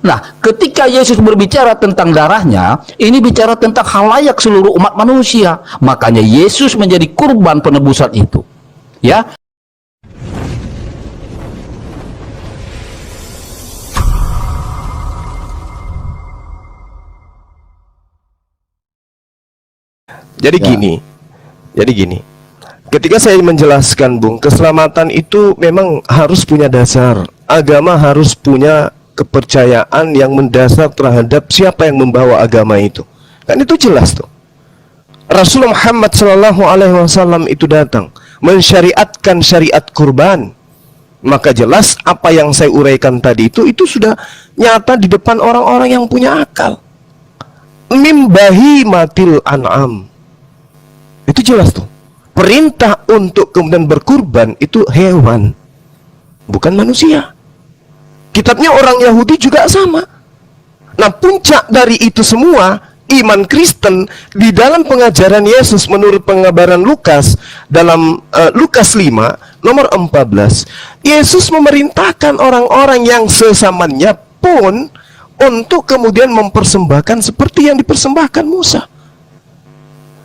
Nah, ketika Yesus berbicara tentang darahnya, ini bicara tentang khalayak seluruh umat manusia. Makanya Yesus menjadi kurban penebusan itu. Ya. Jadi gini, ketika saya menjelaskan, Bung, keselamatan itu memang harus punya dasar. Agama harus punya kepercayaan yang mendasar terhadap siapa yang membawa agama itu. Kan itu jelas tuh. Rasulullah Muhammad SAW itu datang mensyariatkan syariat kurban. Maka jelas apa yang saya uraikan tadi itu sudah nyata di depan orang-orang yang punya akal. Mimbahi matil an'am. Itu jelas tuh. Perintah untuk kemudian berkurban itu hewan, bukan manusia. Kitabnya orang Yahudi juga sama. Nah, puncak dari itu semua, iman Kristen di dalam pengajaran Yesus menurut pengabaran Lukas dalam Lukas 5 nomor 14, Yesus memerintahkan orang-orang yang sesamanya pun untuk kemudian mempersembahkan seperti yang dipersembahkan Musa.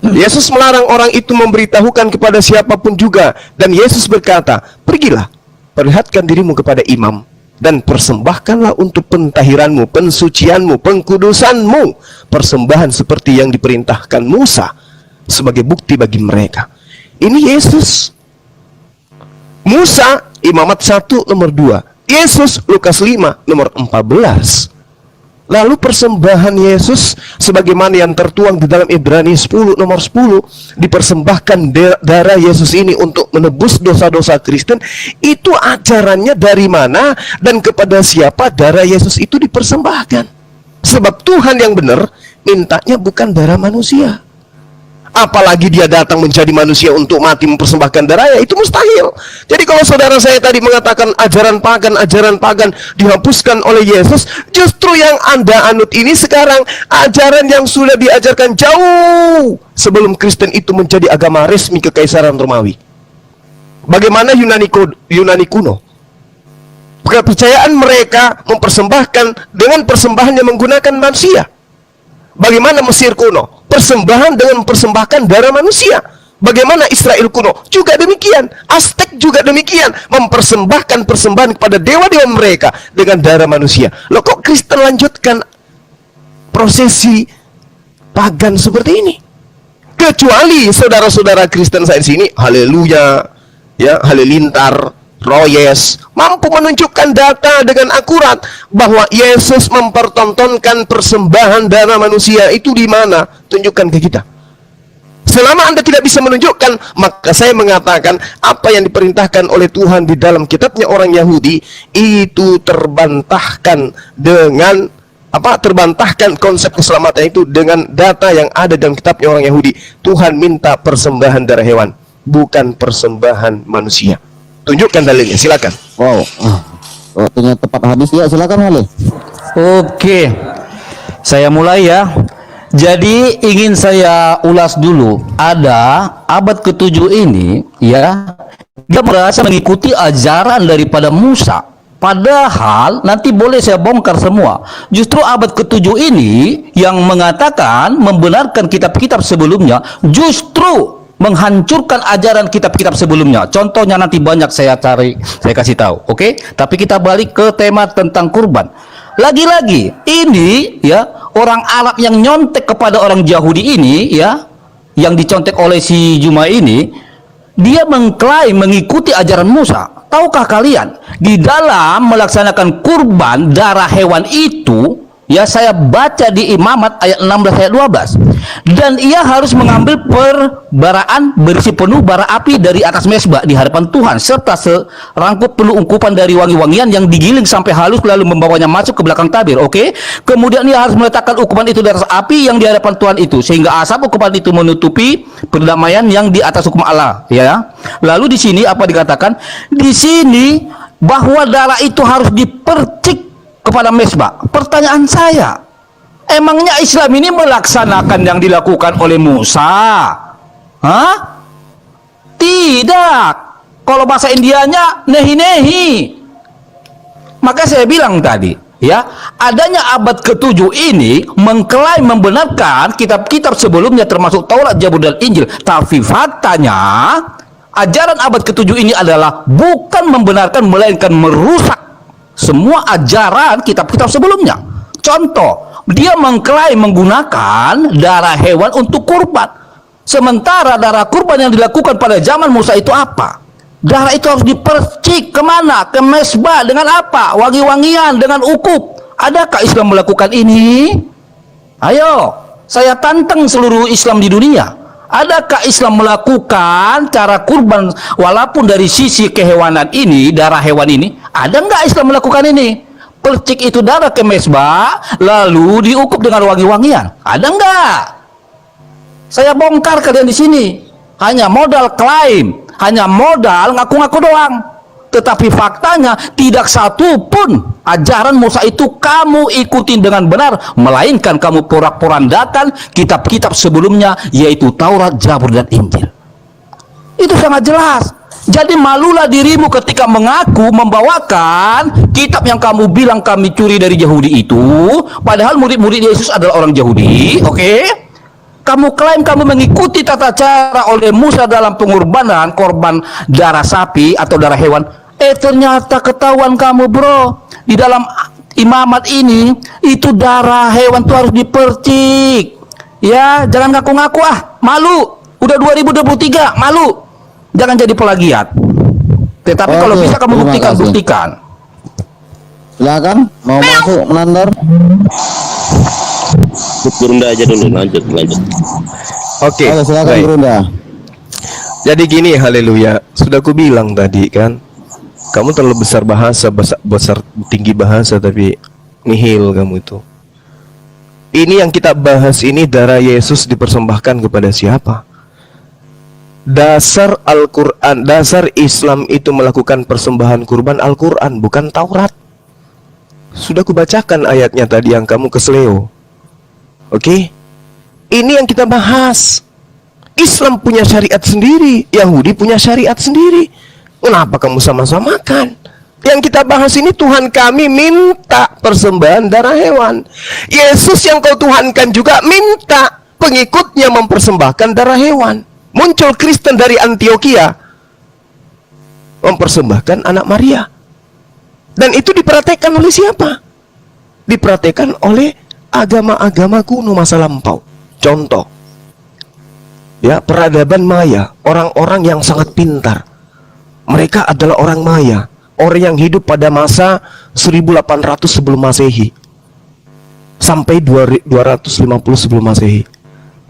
Yesus melarang orang itu memberitahukan kepada siapapun juga. Dan Yesus berkata, pergilah, perlihatkan dirimu kepada imam, dan persembahkanlah untuk pentahiranmu, pensucianmu, pengkudusanmu, persembahan seperti yang diperintahkan Musa, sebagai bukti bagi mereka. Ini Yesus. Musa, Imamat 1 nomor 2. Yesus, Lukas 5 nomor 14. Lalu persembahan Yesus sebagaimana yang tertuang di dalam Ibrani 10 nomor 10, dipersembahkan darah Yesus ini untuk menebus dosa-dosa Kristen. Itu ajarannya dari mana dan kepada siapa darah Yesus itu dipersembahkan. Sebab Tuhan yang benar mintanya bukan darah manusia. Apalagi dia datang menjadi manusia untuk mati mempersembahkan darahnya, itu mustahil. Jadi kalau saudara saya tadi mengatakan ajaran pagan dihapuskan oleh Yesus, justru yang Anda anut ini sekarang ajaran yang sudah diajarkan jauh sebelum Kristen itu menjadi agama resmi Kekaisaran Romawi. Bagaimana Yunani kuno? Kepercayaan mereka mempersembahkan dengan persembahan yang menggunakan manusia. Bagaimana Mesir kuno? Persembahan dengan mempersembahkan darah manusia. Bagaimana Israel kuno? Juga demikian. Aztek juga demikian. Mempersembahkan persembahan kepada dewa-dewa mereka dengan darah manusia. Loh, kok Kristen lanjutkan prosesi pagan seperti ini? Kecuali saudara-saudara Kristen saya di sini, haleluya, ya, halilintar, Royes, mampu menunjukkan data dengan akurat bahwa Yesus mempertontonkan persembahan darah manusia itu di mana? Tunjukkan ke kita. Selama Anda tidak bisa menunjukkan, maka saya mengatakan apa yang diperintahkan oleh Tuhan di dalam kitabnya orang Yahudi itu terbantahkan dengan terbantahkan konsep keselamatan itu dengan data yang ada dalam kitabnya orang Yahudi. Tuhan minta persembahan darah hewan, bukan persembahan manusia. Tunjukkan dalilnya, silakan. Wow, waktunya tepat habis ya, silakan Wali. Oke, saya mulai ya. Jadi ingin saya ulas dulu. Ada abad ke-7 ini, ya, dia merasa mengikuti ajaran daripada Musa. Padahal nanti boleh saya bongkar semua. Justru abad ke-7 ini yang mengatakan membenarkan kitab-kitab sebelumnya, justru menghancurkan ajaran kitab-kitab sebelumnya. Contohnya nanti banyak saya cari, saya kasih tahu. Oke? Tapi kita balik ke tema tentang kurban. Lagi-lagi ini ya, orang Arab yang nyontek kepada orang Yahudi ini ya, yang dicontek oleh si Juma ini, dia mengklaim mengikuti ajaran Musa. Tahukah kalian, di dalam melaksanakan kurban darah hewan itu, ya, saya baca di Imamat ayat 16 ayat 12. Dan ia harus mengambil perbaraan berisi penuh bara api dari atas mezbah di hadapan Tuhan, serta serangkup penuh ungkupan dari wangi-wangian yang digiling sampai halus, lalu membawanya masuk ke belakang tabir. Oke? Kemudian ia harus meletakkan ukupan itu di atas api yang di hadapan Tuhan itu, sehingga asap ukupan itu menutupi perdamaian yang di atas hukum Allah, ya. Lalu di sini apa dikatakan? Di sini bahwa darah itu harus dipercik kepada mezbah. Pertanyaan saya, emangnya Islam ini melaksanakan yang dilakukan oleh Musa? Hah? Tidak. Kalau bahasa Indianya nehi-nehi. Maka saya bilang tadi, Ya, adanya abad ke-7 ini mengklaim membenarkan kitab-kitab sebelumnya termasuk Taurat, Zabur dan Injil. Tapi faktanya ajaran abad ke-7 ini adalah bukan membenarkan melainkan merusak semua ajaran kitab-kitab sebelumnya. Contoh, dia mengklaim menggunakan darah hewan untuk kurban. Sementara darah kurban yang dilakukan pada zaman Musa itu apa? Darah itu harus dipercik kemana? Ke mesbah dengan apa? Wangi-wangian dengan ukuk. Adakah Islam melakukan ini? Ayo, saya tantang seluruh Islam di dunia. Adakah Islam melakukan cara kurban walaupun dari sisi kehewanan ini, darah hewan ini? Ada nggak Islam melakukan ini? Percik itu darah ke mesbah, lalu diukup dengan wangi-wangian. Ada nggak? Saya bongkar kalian di sini. Hanya modal klaim. Hanya modal ngaku-ngaku doang. Tetapi faktanya tidak satu pun ajaran Musa itu kamu ikutin dengan benar, melainkan kamu porak-porandakan kitab-kitab sebelumnya, yaitu Taurat, Zabur dan Injil. Itu sangat jelas. Jadi malulah dirimu ketika mengaku membawakan kitab yang kamu bilang kami curi dari Yahudi itu, padahal murid-murid Yesus adalah orang Yahudi, oke? Kamu klaim kamu mengikuti tata cara oleh Musa dalam pengorbanan korban darah sapi atau darah hewan. Ternyata ketahuan kamu, bro, di dalam imamat ini itu darah hewan itu harus dipercik. Ya, jangan ngaku-ngaku malu. Udah 2023, malu. Jangan jadi pelagiat. Tetapi kalau bisa kamu buktikan. Silakan, mau masuk menandar. Gurunda aja dulu, lanjut. Oke, Silakan baik. Gurunda. Jadi gini, haleluya. Sudah aku bilang tadi kan, kamu terlalu besar bahasa, besar tinggi bahasa, tapi nihil kamu itu. Ini yang kita bahas ini, darah Yesus dipersembahkan kepada siapa? Dasar Al-Quran, dasar Islam itu melakukan persembahan kurban Al-Quran, bukan Taurat. Sudah kubacakan ayatnya tadi yang kamu kesleo. Oke? Ini yang kita bahas. Islam punya syariat sendiri, Yahudi punya syariat sendiri. Kenapa kamu sama-samakan? Yang kita bahas ini Tuhan kami minta persembahan darah hewan. Yesus yang kau tuhankan juga minta pengikutnya mempersembahkan darah hewan. Muncul Kristen dari Antioquia mempersembahkan anak Maria. Dan itu diperhatikan oleh siapa? Diperhatikan oleh agama-agama kuno masa lampau. Contoh, ya, peradaban Maya, orang-orang yang sangat pintar. Mereka adalah orang Maya, orang yang hidup pada masa 1800 sebelum Masehi sampai 250 sebelum Masehi.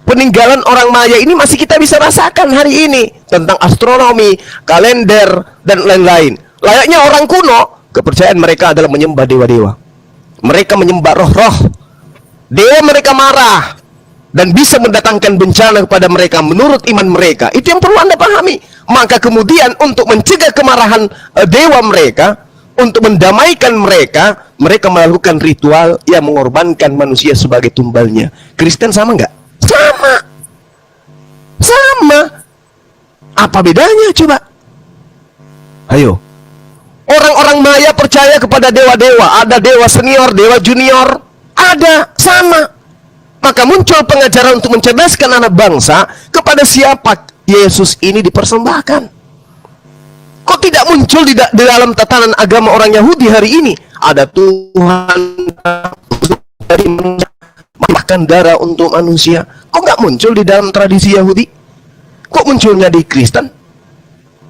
Peninggalan orang Maya ini masih kita bisa rasakan hari ini tentang astronomi, kalender, dan lain-lain. Layaknya orang kuno, kepercayaan mereka adalah menyembah dewa-dewa. Mereka menyembah roh-roh. Dewa mereka marah dan bisa mendatangkan bencana kepada mereka menurut iman mereka. Itu yang perlu Anda pahami. Maka kemudian untuk mencegah kemarahan dewa mereka, untuk mendamaikan mereka, mereka melakukan ritual yang mengorbankan manusia sebagai tumbalnya. Kristen sama nggak? Sama. Apa bedanya coba? Ayo. Orang-orang Maya percaya kepada dewa-dewa. Ada dewa senior, dewa junior. Ada, sama. Maka muncul pengajaran untuk mencerdaskan anak bangsa kepada siapa Yesus ini dipersembahkan. Kok tidak muncul di dalam tatanan agama orang Yahudi hari ini? Ada Tuhan dari makan darah untuk manusia. Kok nggak muncul di dalam tradisi Yahudi? Kok munculnya di Kristen?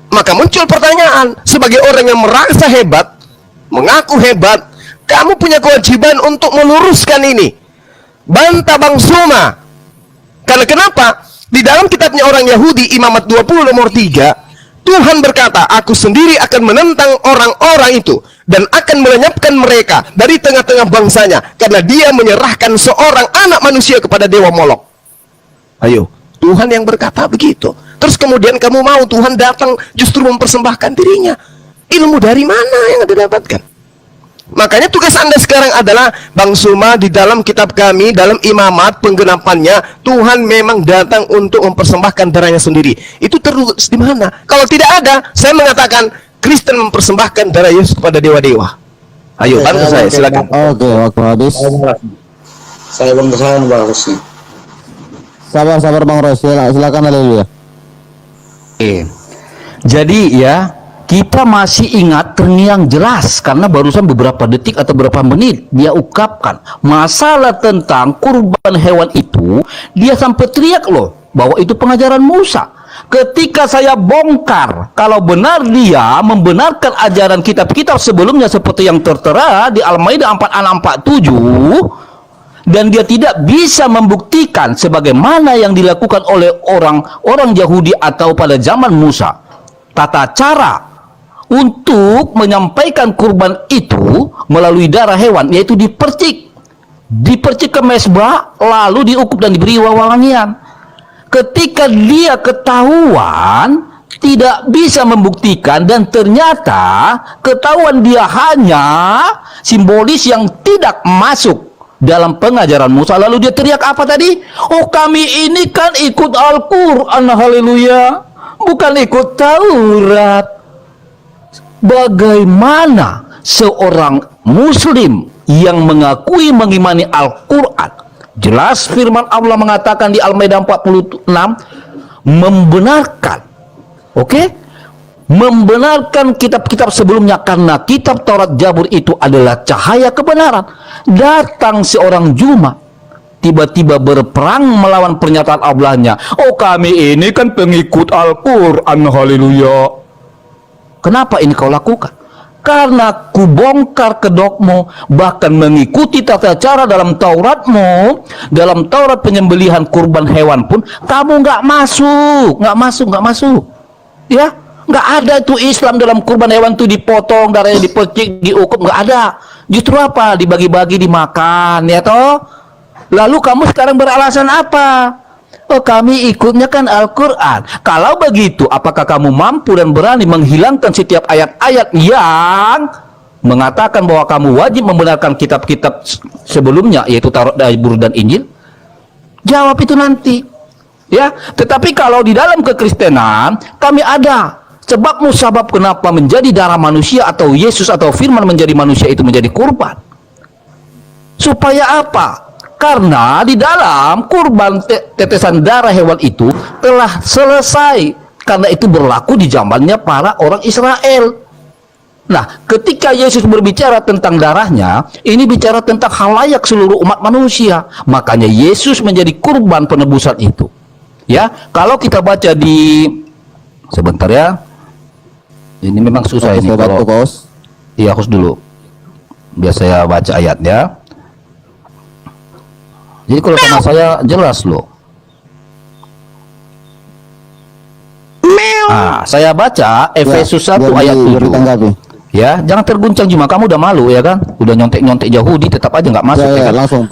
Maka muncul pertanyaan, sebagai orang yang merasa hebat, mengaku hebat, kamu punya kewajiban untuk meluruskan ini. Bantah Bang Suma. Karena kenapa? Di dalam kitabnya orang Yahudi, Imamat 20 nomor 3, Tuhan berkata, aku sendiri akan menentang orang-orang itu dan akan melenyapkan mereka dari tengah-tengah bangsanya karena dia menyerahkan seorang anak manusia kepada dewa Molok. Ayo, Tuhan yang berkata begitu. Terus kemudian kamu mau Tuhan datang justru mempersembahkan dirinya. Ilmu dari mana yang Anda dapatkan? Makanya tugas Anda sekarang adalah, Bang Suma, di dalam kitab kami, dalam imamat penggenapannya, Tuhan memang datang untuk mempersembahkan darahnya sendiri. Itu terus di mana? Kalau tidak ada, saya mengatakan Kristen mempersembahkan darah Yesus kepada dewa-dewa. Ayo, bantu saya, silakan. Oke, waktu habis. Saya Bang Rusnya. Sabar Bang Ros, silakan, haleluya. Oke. Jadi ya, kita masih ingat terngiang jelas karena barusan beberapa detik atau beberapa menit dia ungkapkan masalah tentang kurban hewan itu. Dia sampai teriak loh bahwa itu pengajaran Musa. Ketika saya bongkar kalau benar dia membenarkan ajaran kitab-kitab sebelumnya seperti yang tertera di Al-Maidah 46:47, dan dia tidak bisa membuktikan sebagaimana yang dilakukan oleh orang Yahudi atau pada zaman Musa, tata cara untuk menyampaikan kurban itu melalui darah hewan, yaitu dipercik ke mezbah lalu diukup dan diberi wewangian. Ketika dia ketahuan tidak bisa membuktikan dan ternyata ketahuan dia hanya simbolis yang tidak masuk dalam pengajaran Musa, lalu dia teriak apa tadi? Oh, kami ini kan ikut Al-Quran, haleluya, bukan ikut Taurat. Bagaimana seorang muslim yang mengakui mengimani Al-Quran, jelas firman Allah mengatakan di Al-Maidah 46, membenarkan kitab-kitab sebelumnya karena kitab Taurat Zabur itu adalah cahaya kebenaran. Datang seorang Juma tiba-tiba berperang melawan pernyataan Allahnya. Oh, kami ini kan pengikut Al-Quran, haleluya. Kenapa ini kau lakukan? Karena kubongkar kedokmu, bahkan mengikuti tata cara dalam Tauratmu, dalam Taurat penyembelihan kurban hewan pun kamu nggak masuk, ya, nggak ada itu Islam dalam kurban hewan itu dipotong, darahnya dipercik, diukup, nggak ada. Justru apa? Dibagi-bagi, dimakan, ya toh. Lalu kamu sekarang beralasan apa? Oh, kami ikutnya kan Al-Quran. Kalau begitu, apakah kamu mampu dan berani menghilangkan setiap ayat-ayat yang mengatakan bahwa kamu wajib membenarkan kitab-kitab sebelumnya, yaitu Taurat, Zabur, dan Injil? Jawab itu nanti. Ya, tetapi kalau di dalam kekristenan kami ada sebab musabab kenapa menjadi darah manusia atau Yesus atau firman menjadi manusia itu menjadi kurban. Supaya apa? Karena di dalam kurban tetesan darah hewan itu telah selesai, karena itu berlaku di zamannya para orang Israel. Nah, ketika Yesus berbicara tentang darahnya, ini bicara tentang khalayak seluruh umat manusia. Makanya Yesus menjadi kurban penebusan itu. Ya, kalau kita baca di sebentar ya. Ini memang susah ini kalau iya, harus dulu. Biar saya baca ayatnya. Jadi kalau sama saya jelas loh. Saya baca Efesus 1 ayat 7. Ya, jangan terguncang Juma, kamu udah malu ya kan? Udah nyontek-nyontek Yahudi tetap aja nggak masuk ya, kan? Langsung.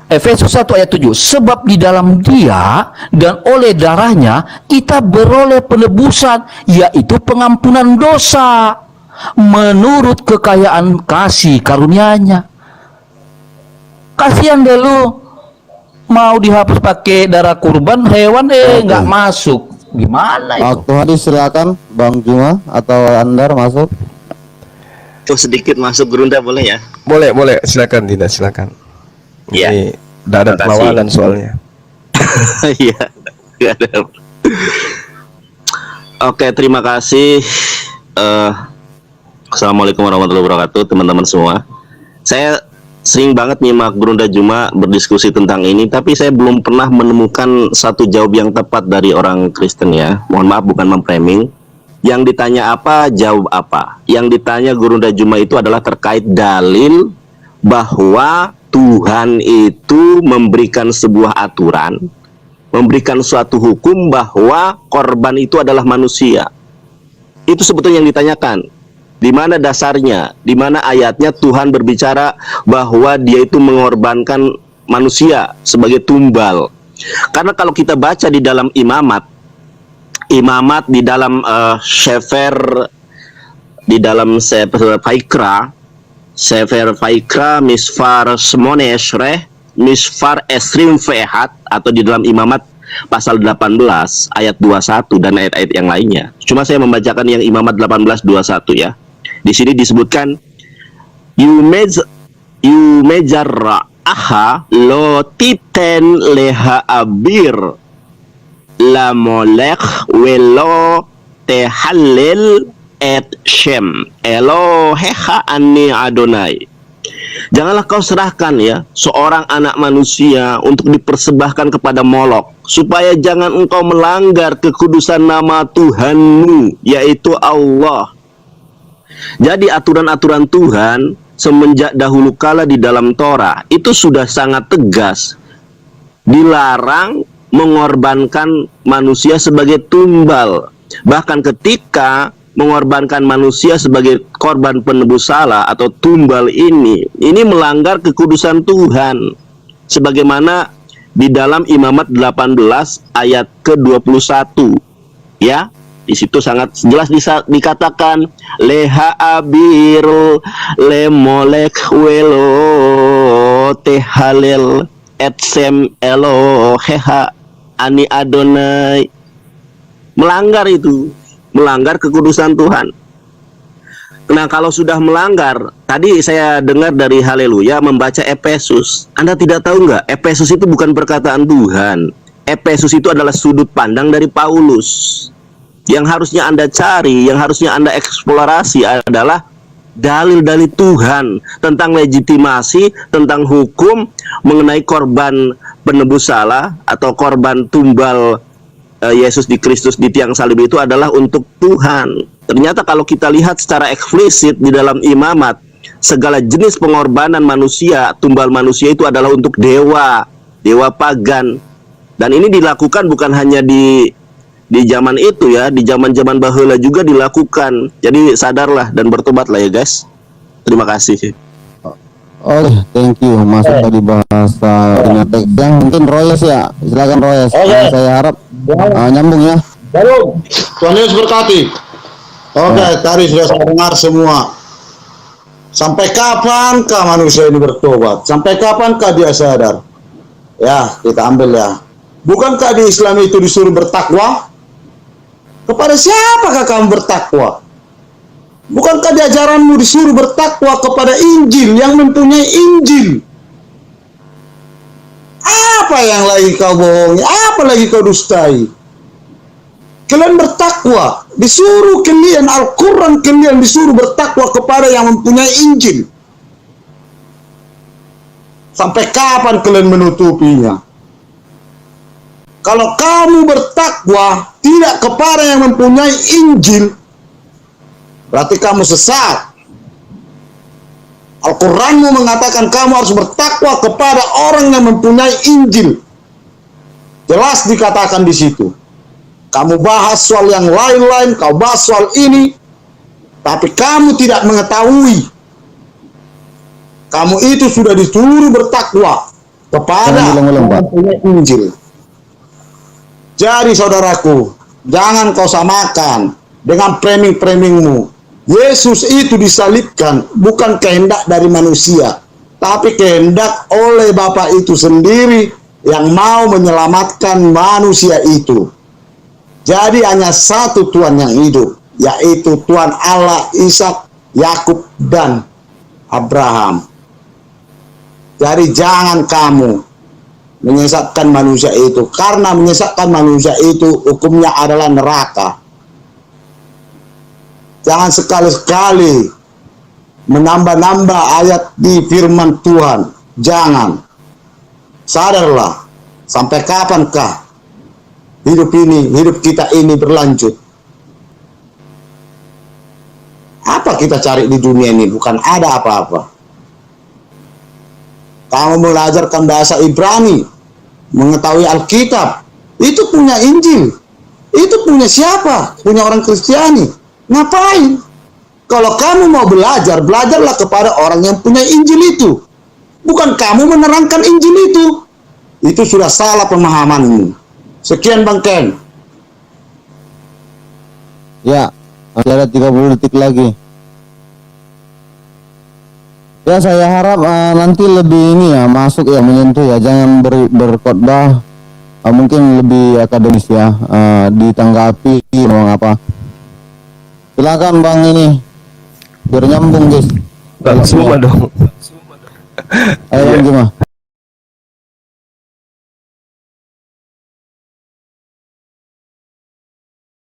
Efesus 1 ayat 7. Sebab di dalam Dia dan oleh darahnya kita beroleh penebusan, yaitu pengampunan dosa menurut kekayaan kasih karunia-Nya. Kasihan deh lu, mau dihapus pakai darah kurban hewan nggak masuk, gimana itu? Waktu hadis silakan Bang Juma atau Andar masuk. Tuh sedikit masuk Gerunda boleh ya? Boleh, silakan Dina, silakan. Iya. Ini tidak ada perlawanan soalnya. Iya. Nggak ada. Oke, terima kasih. Assalamualaikum warahmatullahi wabarakatuh, teman-teman semua. Saya sering banget nyimak Gerunda Juma berdiskusi tentang ini, tapi saya belum pernah menemukan satu jawab yang tepat dari orang Kristen ya. Mohon maaf, bukan memframing. Yang ditanya apa, jawab apa. Yang ditanya Gerunda Juma itu adalah terkait dalil bahwa Tuhan itu memberikan sebuah aturan, memberikan suatu hukum bahwa korban itu adalah manusia. Itu sebetulnya yang ditanyakan. Di mana dasarnya, di mana ayatnya Tuhan berbicara bahwa Dia itu mengorbankan manusia sebagai tumbal. Karena kalau kita baca di dalam imamat di dalam Sefer, di dalam Sefer Vaikra Misfar Semone Esreh Misfar Esrim Vehat, atau di dalam imamat pasal 18 ayat 21 dan ayat-ayat yang lainnya. Cuma saya membacakan yang imamat 18:21 ya. Di sini disebutkan yumejarra aha lo titen leha abir la molek welo tehalil et shem Eloheha ani Adonai. Janganlah kau serahkan ya seorang anak manusia untuk dipersembahkan kepada Molok, supaya jangan engkau melanggar kekudusan nama Tuhanmu, yaitu Allah. Jadi aturan-aturan Tuhan semenjak dahulu kala di dalam Torah itu sudah sangat tegas. Dilarang mengorbankan manusia sebagai tumbal. Bahkan ketika mengorbankan manusia sebagai korban penebus salah atau tumbal ini melanggar kekudusan Tuhan. Sebagaimana di dalam Imamat 18 ayat ke-21. Ya, di situ sangat jelas dikatakan leha abir le molek welo tehalel etsem Eloheha ani Adonai. Melanggar itu, melanggar kekudusan Tuhan. Nah, kalau sudah melanggar, tadi saya dengar dari Haleluya membaca Efesus. Anda tidak tahu nggak? Efesus itu bukan perkataan Tuhan. Efesus itu adalah sudut pandang dari Paulus. Yang harusnya Anda cari, yang harusnya Anda eksplorasi adalah dalil-dalil Tuhan tentang legitimasi, tentang hukum mengenai korban penebus salah atau korban tumbal Yesus di Kristus di tiang salib itu adalah untuk Tuhan. Ternyata kalau kita lihat secara eksplisit di dalam Imamat, segala jenis pengorbanan manusia, tumbal manusia itu adalah untuk dewa, dewa pagan. Dan ini dilakukan bukan hanya di zaman itu ya, di zaman-zaman baheula juga dilakukan. Jadi sadarlah dan bertobatlah ya guys. Terima kasih. Oke, thank you. Masuk tadi bahasa yang mungkin Royes ya. Silakan Royes. Saya harap nyambung ya. Baru, Tuhan Yesus berkati. Oke, tadi sudah saya dengar semua. Sampai kapankah manusia ini bertobat? Sampai kapankah dia sadar? Ya, kita ambil ya. Bukankah di Islam itu disuruh bertakwa? Kepada siapakah kamu bertakwa? Bukankah di ajaranmu disuruh bertakwa kepada Injil yang mempunyai Injil? Apa yang lagi kau bohongi? Apa lagi kau dustai? Kalian bertakwa, disuruh kalian Al-Quran, kalian disuruh bertakwa kepada yang mempunyai Injil. Sampai kapan kalian menutupinya? Kalau kamu bertakwa tidak kepada yang mempunyai Injil, berarti kamu sesat. Al-Quranmu mengatakan kamu harus bertakwa kepada orang yang mempunyai Injil. Jelas dikatakan di situ. Kamu bahas soal yang lain-lain, kau bahas soal ini, tapi kamu tidak mengetahui. Kamu itu sudah disuruh bertakwa kepada yang mempunyai Injil. Jadi saudaraku, jangan kau samakan dengan framing-framingmu. Yesus itu disalibkan bukan kehendak dari manusia, tapi kehendak oleh Bapa itu sendiri yang mau menyelamatkan manusia itu. Jadi hanya satu Tuhan yang hidup, yaitu Tuhan Allah, Ishak, Yakub, dan Abraham. Jadi jangan kamu menyesatkan manusia itu, karena menyesatkan manusia itu hukumnya adalah neraka. Jangan sekali-sekali menambah-nambah ayat di firman Tuhan. Jangan. Sadarlah, sampai kapankah hidup kita ini berlanjut? Apa kita cari di dunia ini? Bukan ada apa-apa. Kamu belajarkan bahasa Ibrani, mengetahui Alkitab, itu punya Injil. Itu punya siapa? Punya orang Kristiani. Ngapain? Kalau kamu mau belajar, belajarlah kepada orang yang punya Injil itu. Bukan kamu menerangkan Injil itu. Itu sudah salah pemahamanmu. Sekian Bang Ken. Ya, masih ada 30 detik lagi. Ya, saya harap nanti lebih ini ya, masuk ya, menyentuh ya, jangan berkhotbah mungkin lebih akademis ya, ditanggapi ngomong apa. Silakan Bang ini, biar nyambung guys. Bang Suma dong. Ayo Bang Juma.